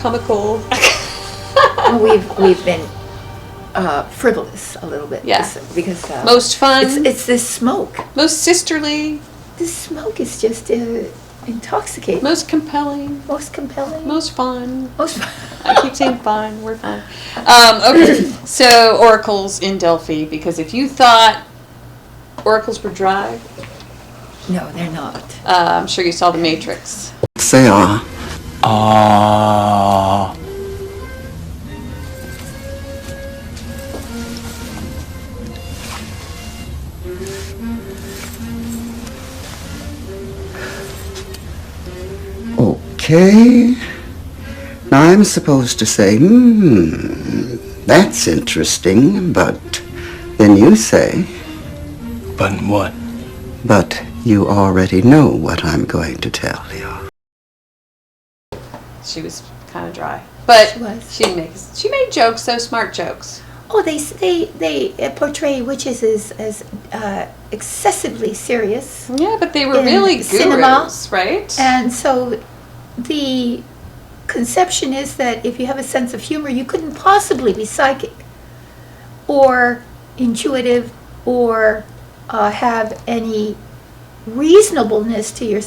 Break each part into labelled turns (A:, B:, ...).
A: comical.
B: We've been frivolous a little bit.
A: Yeah.
B: Because
A: most fun.
B: It's this smoke.
A: Most sisterly.
B: This smoke is just intoxicating.
A: Most compelling.
B: Most compelling.
A: Most fun.
B: Most fun.
A: I keep saying fun. We're fun. Okay. So oracles in Delphi, because if you thought oracles were dry,
B: no, they're not.
A: I'm sure you saw The Matrix.
C: Say ah.
D: Ah.
C: Okay. Now I'm supposed to say, that's interesting, but then you say...
D: But what?
C: But you already know what I'm going to tell you.
A: She was kind of dry. But
B: she was.
A: She made jokes, though, smart jokes.
B: Oh, they portray witches as excessively serious.
A: Yeah, but they were really gurus,
B: cinema,
A: right?
B: And so the conception is that if you have a sense of humor, you couldn't possibly be psychic or intuitive or have any reasonableness to your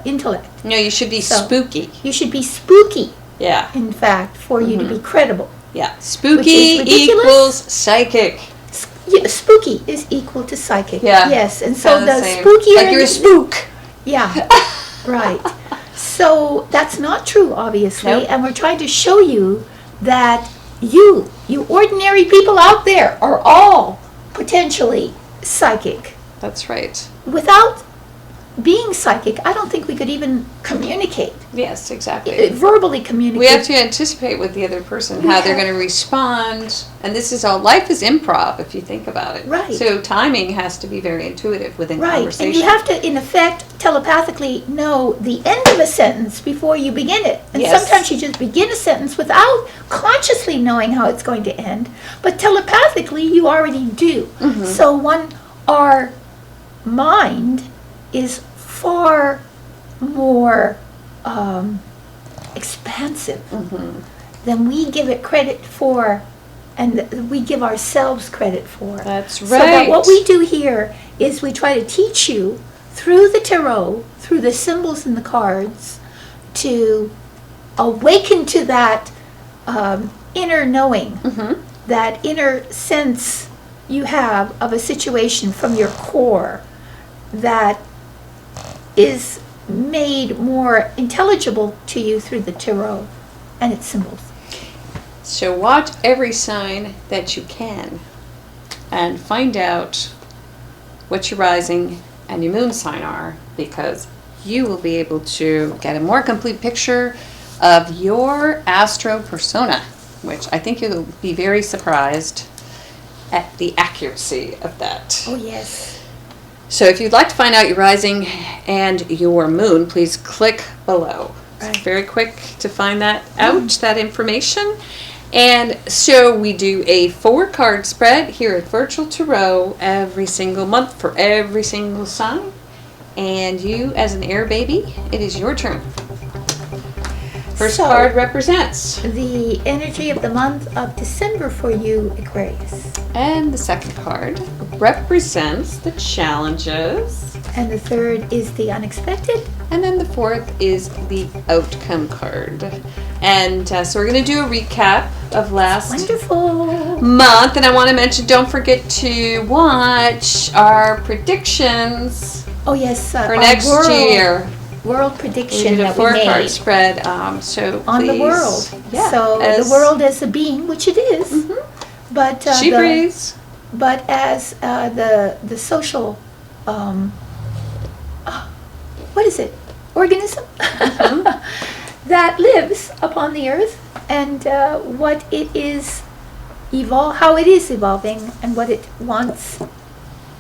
B: intellect.
A: No, you should be spooky.
B: You should be spooky.
A: Yeah.
B: In fact, for you to be credible.
A: Yeah. Spooky equals psychic.
B: Yeah, spooky is equal to psychic.
A: Yeah.
B: Yes, and so the
A: same.
B: spookier.
A: Like you're a spook.
B: Yeah. Right. So that's not true, obviously,
A: Nope.
B: and we're trying to show you that you ordinary people out there are all potentially psychic.
A: That's right.
B: Without being psychic, I don't think we could even communicate.
A: Yes, exactly.
B: Verbally communicate.
A: We have to anticipate with the other person how they're going to respond. And this is all, life is improv if you think about it.
B: Right.
A: So timing has to be very intuitive within
B: Right,
A: conversation.
B: and you have to, in effect, telepathically know the end of a sentence before you begin it. And
A: Yes.
B: sometimes you just begin a sentence without consciously knowing how it's going to end, but telepathically you already do.
A: Mm-hmm.
B: So our mind is far more expansive than we give it credit for, and we give ourselves credit for.
A: That's
B: So that
A: right.
B: what we do here is we try to teach you through the tarot, through the symbols and the cards, to awaken to that inner knowing, that inner sense you have of a situation from your core that is made more intelligible to you through the tarot and its symbols.
A: So watch every sign that you can and find out what your rising and your moon sign are, because you will be able to get a more complete picture of your astro persona, which I think you'll be very surprised at the accuracy of that.
B: Oh, yes.
A: So if you'd like to find out your rising and your moon, please click below.
B: Right.
A: It's very quick to find that out, that information. And so we do a 4-card spread here at Virtual Tarot every single month for every single sign. And you, as an air baby, it is your turn. First card represents
B: the energy of the month of December for you, Aquarius.
A: And the second card represents the challenges.
B: And the third is the unexpected.
A: And then the fourth is the outcome card. And so we're going to do a recap of last
B: Wonderful.
A: month. And I want to mention, don't forget to watch our predictions
B: Oh, yes.
A: for
B: our
A: next year.
B: World
A: We
B: prediction
A: did a
B: that we
A: 4-card
B: made
A: spread. So
B: on
A: please,
B: the world.
A: Yeah,
B: So
A: as
B: the world as a being, which it is, but
A: she breathes.
B: But as the social, what is it? Organism that lives upon the earth, and what it is how it is evolving, and what it wants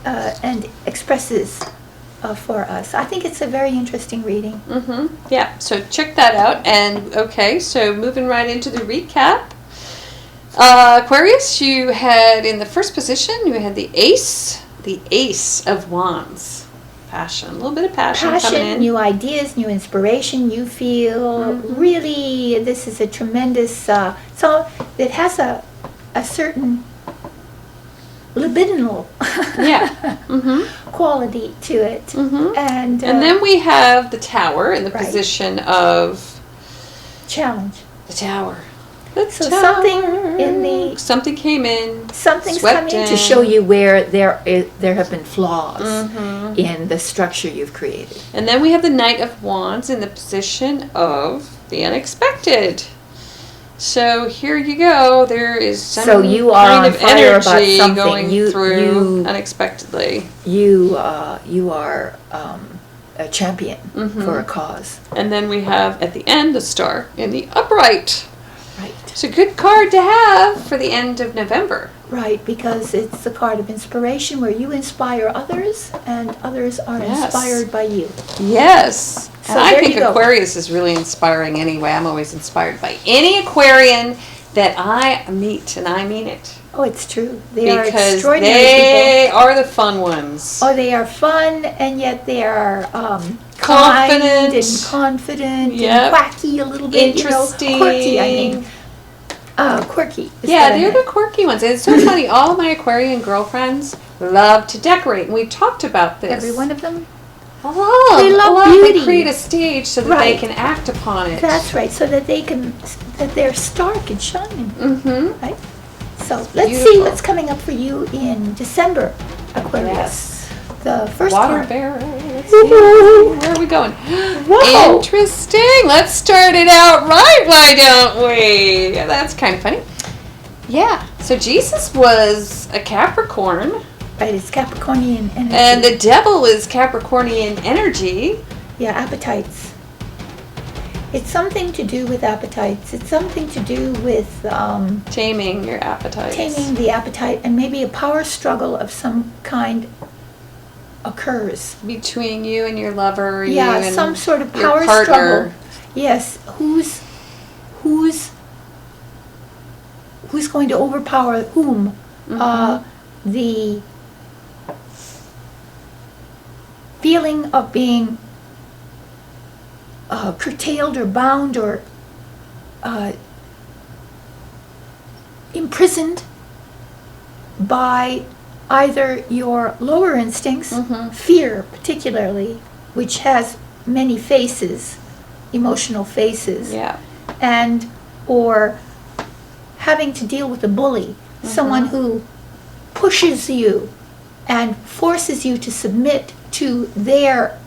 B: and expresses for us. I think it's a very interesting reading.
A: Yeah, so check that out. And okay, so moving right into the recap. Aquarius, you had in the first position, you had the Ace of Wands. Passion. A little bit of passion coming in.
B: New ideas, new inspiration. You feel really, this is a tremendous, so it has a certain libidinal
A: Yeah.
B: quality to it. And
A: then we have the Tower in the
B: Right.
A: position of
B: challenge.
A: the Tower.
B: So something in the,
A: Something came in.
B: something's
A: swept
B: coming
A: in.
B: to show
E: show you where there have been flaws in the structure you've created.
A: And then we have the Knight of Wands in the position of the unexpected. So here you go. There is some
E: So you are
A: kind
E: on
A: of
E: fire about
A: energy
E: something.
A: going
E: You-
A: through
E: you-
A: unexpectedly.
E: You are a champion for a cause.
A: And then we have at the end the Star in the upright.
B: right,
A: It's a good card to have for the end of November.
B: right, because it's the card of inspiration where you inspire others and others are
A: Yes.
B: inspired by you.
A: Yes.
B: So
A: And I
B: there
A: think
B: you go.
A: Aquarius is really inspiring anyway. I'm always inspired by any Aquarian that I meet, and I mean it.
B: Oh, it's true. They are
A: Because
B: extraordinary
A: they are the fun ones.
B: people. Oh, they are fun and yet they are
A: Confident.
B: kind and confident
A: Yep.
B: and wacky a little bit.
A: Interesting.
B: You know, quirky, I mean. Quirky. is
A: Yeah,
B: what I
A: they're the
B: meant.
A: quirky ones. And it's so funny. All of my Aquarian girlfriends love to decorate. And we talked about this.
B: Every one of them?
A: I love.
B: They love
A: I love. They
B: beauty.
A: create a stage so that they
B: Right.
A: can act upon it.
B: That's right, so that they can, that their star can shine.
A: Mm-hmm.
B: Right? So let's see
A: Beautiful.
B: what's coming up for you in December, Aquarius.
A: Yes.
B: The first
A: Water
B: card.
A: bearer. Let's see. Where are we going?
B: Whoa.
A: Interesting. Let's start it out right, why don't we? Yeah, that's kind of funny. Yeah. So Jesus was a Capricorn,
B: Right, it's Capricornian energy.
A: and the devil is Capricornian energy.
B: Yeah, appetites. It's something to do with appetites. It's something to do with
A: Taming your appetites.
B: taming the appetite, and maybe a power struggle of some kind occurs.
A: Between you and your lover. you
B: Yeah,
A: and
B: some sort of
A: your
B: power
A: partner.
B: struggle. Yes, who's going to overpower whom? The feeling of being curtailed or bound or imprisoned by either your lower instincts, fear particularly, which has many faces, emotional faces,
A: Yeah.
B: and or having to deal with a bully, someone who pushes you and forces you to submit to their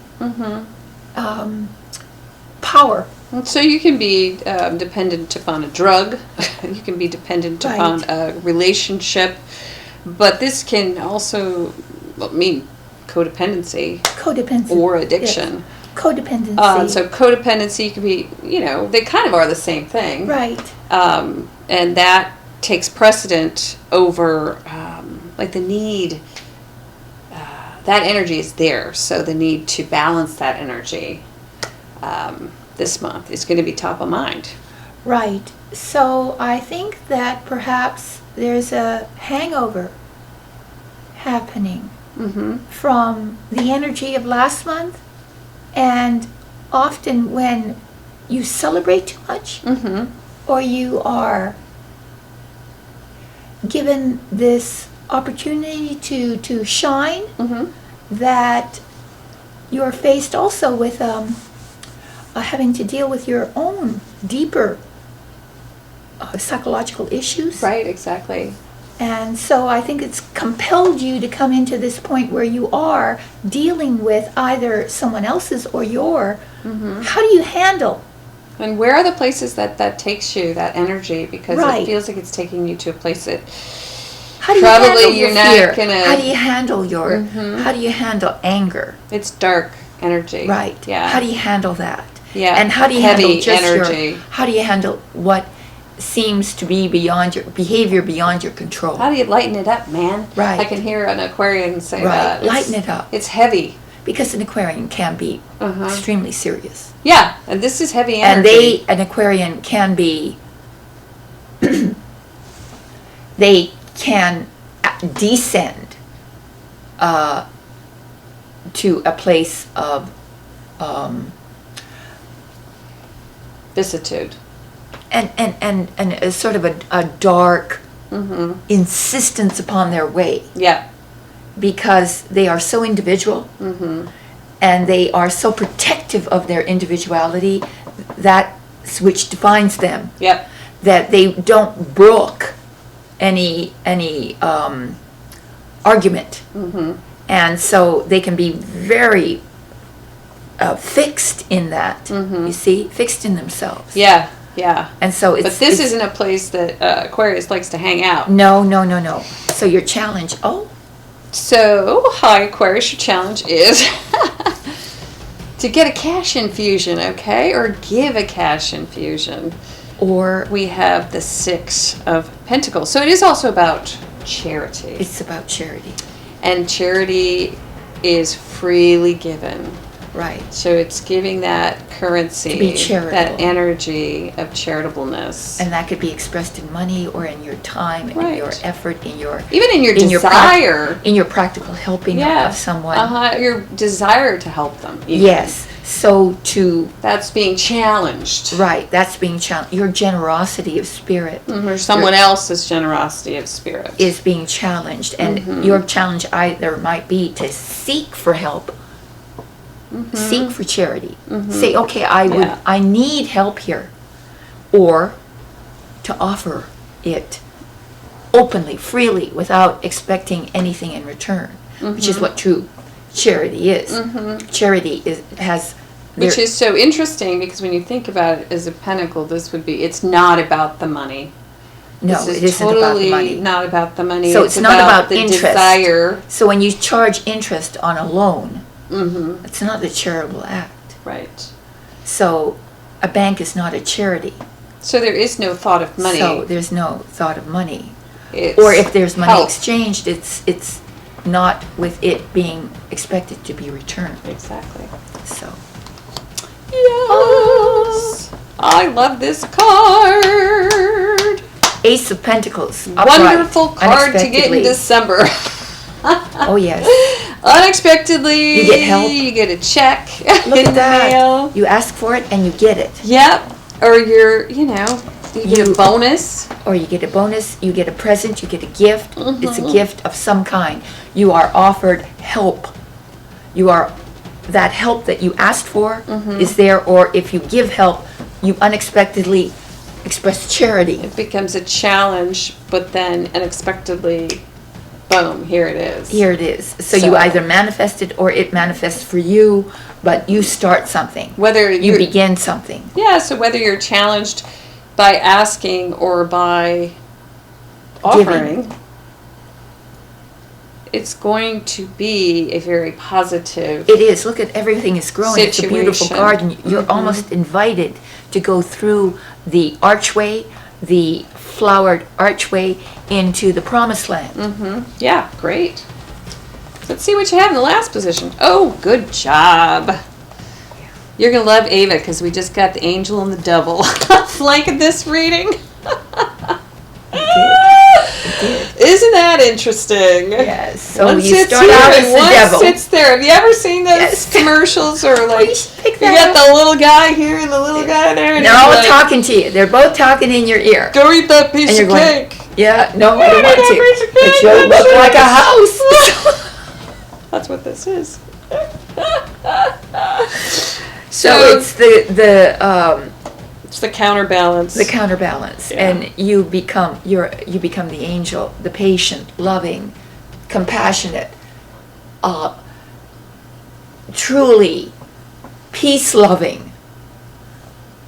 B: power.
A: So you can be dependent upon a drug. You can be dependent
B: Right.
A: upon a relationship. But this can also mean codependency
B: Codependency.
A: or addiction.
B: Yes. Codependency.
A: So codependency can be, they kind of are the same thing.
B: right.
A: And that takes precedent over, like the need, that energy is there. So the need to balance that energy this month is going to be top of mind.
B: Right. So I think that perhaps there's a hangover happening from the energy of last month, and often when you celebrate too much or you are given this opportunity to shine, that you're faced also with having to deal with your own deeper psychological issues.
A: Right, exactly.
B: And so I think it's compelled you to come into this point where you are dealing with either someone else's or your. How do you handle?
A: And where are the places that takes you, that energy? Because
B: Right.
A: it feels like it's taking you to a place that
B: How do you
A: Probably
B: handle
A: you're
B: your
A: not
B: fear?
A: gonna-
E: How do you handle your? How do you handle anger?
A: it's dark energy.
E: Right.
A: Yeah.
E: How do you handle that?
A: Yeah.
E: And how do you
A: Heavy
E: handle just
A: energy.
E: your? How do you handle what seems to be beyond your behavior, beyond your control?
A: How do you lighten it up, man?
E: Right.
A: I can hear an Aquarian say
E: Right.
A: that.
E: Lighten it up.
A: It's heavy.
E: Because an Aquarian can be extremely serious,
A: Yeah, and this is heavy
E: and
A: energy.
E: an Aquarian can be. They can descend to a place of
A: Vicissitude.
E: and a sort of a dark
A: Mm-hmm.
E: insistence upon their way,
A: Yeah.
E: because they are so individual
A: Mm-hmm.
E: and they are so protective of their individuality, that's which defines them,
A: Yep.
E: that they don't brook any argument.
A: Mm-hmm.
E: And so they can be very fixed in that,
A: Mhm.
E: you see, fixed in themselves.
A: Yeah. Yeah.
E: And so it's...
A: But this
E: it's-
A: isn't a place that Aquarius likes to hang out.
E: No, no, no, no. So your challenge,
A: So, hi Aquarius, your challenge is to get a cash infusion, okay? Or give a cash infusion.
E: or
A: We have the Six of Pentacles. So it is also about charity.
E: it's about charity.
A: And charity is freely given.
E: Right.
A: So it's giving that currency,
E: To be charitable.
A: that energy of charitableness.
E: And that could be expressed in money or in your time, in
A: Right.
E: your effort, in your
A: Even in your desire.
E: in your practical helping of someone.
A: Your desire to help them. even.
E: Yes. So to
A: That's being challenged.
E: right, that's being challenged. Your generosity of spirit
A: Or someone else's generosity of spirit.
E: is being challenged, and
A: Mm-hmm.
E: your challenge either might be to seek for help, seek for charity. Say, okay,
A: Mm-hmm. Yeah.
E: I need help here, or to offer it openly, freely, without expecting anything in return, which is what true charity is. Charity has
A: Which is so interesting because when you think about it as a pentacle, this would be, it's not about the money.
E: no,
A: This
E: it
A: is
E: isn't
A: totally
E: about the money.
A: not about the money.
E: So it's not about
A: the
E: interest.
A: desire.
E: So when you charge interest on a loan,
A: Mm-hmm.
E: it's not a charitable act.
A: Right.
E: So a bank is not a charity.
A: So there is no thought of money.
E: So there's no thought of money.
A: It's
E: Or if there's money
A: help.
E: exchanged, it's not with it being expected to be returned.
A: Exactly.
E: So
A: Yes. I love this card.
E: Ace of Pentacles. Upright,
A: Wonderful card to get in
E: unexpectedly.
A: December.
E: Oh yes.
A: Unexpectedly,
E: You get help.
A: You get a check
E: Look
A: in
E: at
A: the
E: that.
A: mail.
E: You ask for it and you get it.
A: Yep. Or you get a bonus.
E: Or you get a bonus, you get a present, you get a gift. It's
A: Mm-hmm.
E: a gift of some kind. You are offered help. You are, that help that you asked for
A: Mm-hmm.
E: is there, or if you give help, you unexpectedly express charity.
A: It becomes a challenge, but then unexpectedly, boom, here it is.
E: Here it is. So
A: So-
E: you either manifest it or it manifests for you, but you start something.
A: Whether
E: You
A: you're,
E: begin something.
A: yeah, so whether you're challenged by asking or by
E: Giving.
A: offering, it's going to be a very positive.
E: It is. Look at everything is growing. It's a beautiful
A: Situation.
E: garden. You're almost invited to go through the archway, the flowered archway into the promised land.
A: Yeah, great. Let's see what you have in the last position. Oh, good job. You're going to love Ava because we just got the angel and the devil flanking this reading. Isn't that interesting?
E: Yes. So
A: One
E: you
A: sits
E: start
A: here
E: out
A: and
E: as the
A: one
E: devil.
A: sits there. Have you ever seen those
E: Yes.
A: commercials or like
E: you should pick
A: you
E: that
A: got the little guy here and the little guy there and
E: They're
A: he's
E: all
A: like,
E: talking to you. They're both talking in your ear.
A: go eat that piece
E: And
A: of
E: you're going,
A: cake.
E: Yeah, no, I don't
A: Yeah,
E: want
A: that
E: to.
A: piece of
E: But
A: cake,
E: you
A: I'm
E: look
A: sure
E: like a house.
A: That's what this is.
E: So it's the
A: it's the counterbalance.
E: counterbalance,
A: Yeah.
E: and you become the angel, the patient, loving, compassionate, truly peace-loving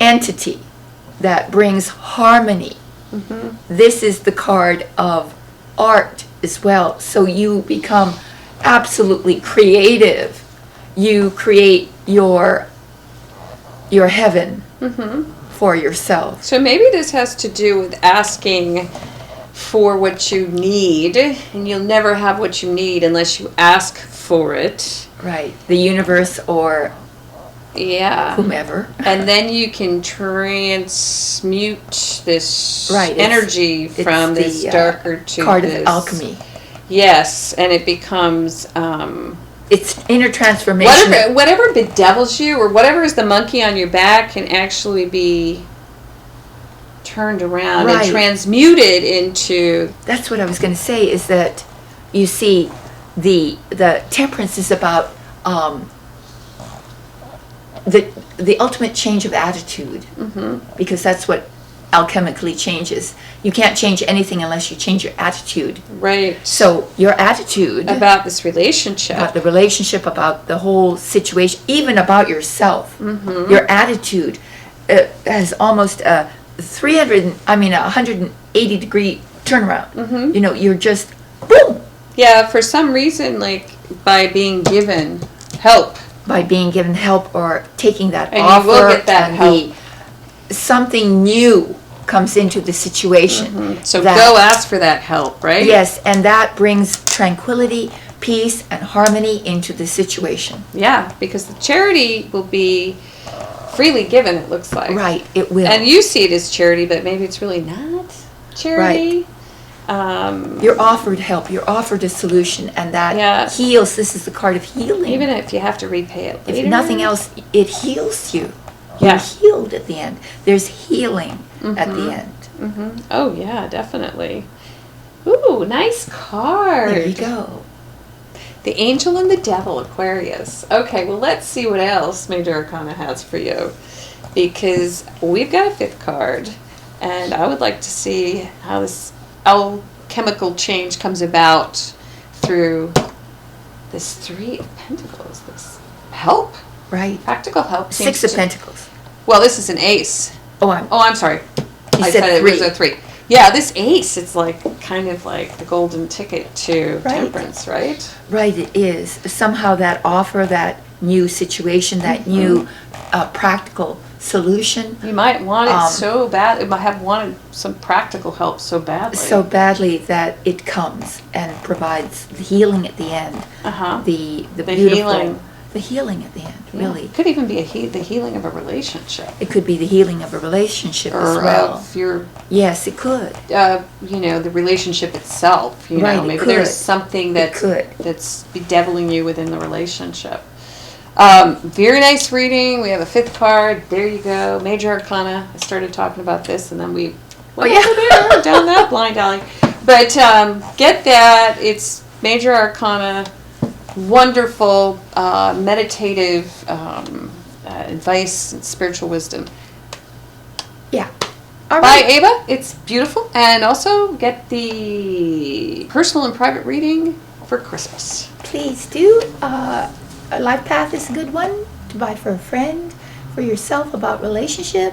E: entity that brings harmony. This is the card of art as well. So you become absolutely creative. You create your heaven for yourself.
A: So maybe this has to do with asking for what you need, and you'll never have what you need unless you ask for it.
E: Right. The universe or
A: Yeah.
E: whomever.
A: And then you can transmute this
E: Right, it's-
A: energy
E: it's
A: from this
E: the,
A: darker to
E: card
A: this.
E: of alchemy.
A: Yes, and it becomes
E: it's inner transformation.
A: Whatever bedevils you, or whatever is the monkey on your back, can actually be turned around and
E: Right.
A: transmuted into.
E: That's what I was going to say, is that you see the temperance is about the ultimate change of attitude, because that's what alchemically changes. You can't change anything unless you change your attitude.
A: Right.
E: So your attitude
A: About this relationship.
E: about the relationship, about the whole situation, even about yourself, your attitude has almost a 180 degree turnaround. You know, you're just boom.
A: Yeah, for some reason, like by being given help.
E: By being given help or taking that
A: And
E: offer,
A: you will get that
E: and
A: help.
E: something new comes into the situation.
A: So
E: that-
A: go ask for that help, right?
E: Yes, and that brings tranquility, peace, and harmony into the situation.
A: Yeah, because the charity will be freely given, it looks like.
E: Right, it will.
A: And you see it as charity, but maybe it's really not charity.
E: You're offered help, you're offered a solution, and that
A: Yeah.
E: heals. This is the card of healing.
A: Even if you have to repay it later.
E: If nothing else, it heals you.
A: Yeah.
E: You're healed at the end. There's healing at the end.
A: Oh, yeah, definitely. Ooh, nice card.
E: There you go.
A: The Angel and the Devil, Aquarius. Okay, well, let's see what else Major Arcana has for you. Because we've got a fifth card, and I would like to see how this alchemical change comes about through this Three of Pentacles. This help,
E: Right.
A: practical help.
E: Six
A: seems
E: of
A: to-
E: Pentacles.
A: Well, this is an ace.
E: Oh,
A: I'm sorry.
E: You
A: I
E: said
A: said it was
E: three.
A: a 3. Yeah, this ace, it's like kind of like the golden ticket to
E: Right.
A: temperance, right?
E: Right, it is. Somehow that offer, that new situation, that new practical solution
A: You might want it
E: Um,
A: so bad. It might have wanted some practical help so badly.
E: so badly that it comes and provides the healing at the end.
A: Uh-huh.
E: The
A: The
E: beautiful,
A: healing.
E: the healing at the end, really.
A: It could even be the healing of a relationship.
E: It could be the healing of a relationship as
A: Or
E: well.
A: of your,
E: Yes, it could.
A: the relationship itself.
E: Right, it
A: Maybe
E: could.
A: there's something
E: It could.
A: that's bedeviling you within the relationship. Very nice reading. We have a fifth card. There you go. Major Arcana. I started talking about this, and then we went over there, down that blind alley. But get that. It's Major Arcana. Wonderful, meditative advice and spiritual wisdom.
E: Yeah. All
A: By
E: right.
A: Ava. It's beautiful. And also get the personal and private reading for Christmas.
E: Please do. A life path is a good one to buy for a friend, for yourself, about relationship,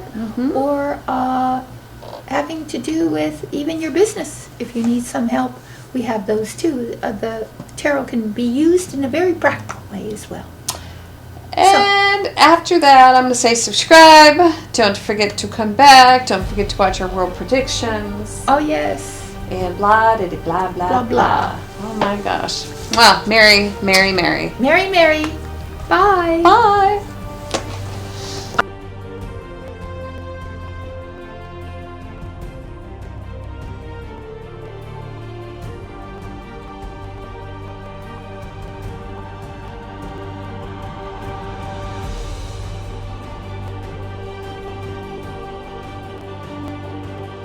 E: or having to do with even your business. If you need some help, we have those too. The tarot can be used in a very practical way as well.
A: And after that, I'm going to say subscribe. Don't forget to come back. Don't forget to watch our world predictions.
E: Oh yes.
A: And blah, blah, blah,
E: Blah, blah.
A: Oh my gosh. Well, Merry, Merry, Merry.
E: Mary, Mary. Bye.
A: Bye.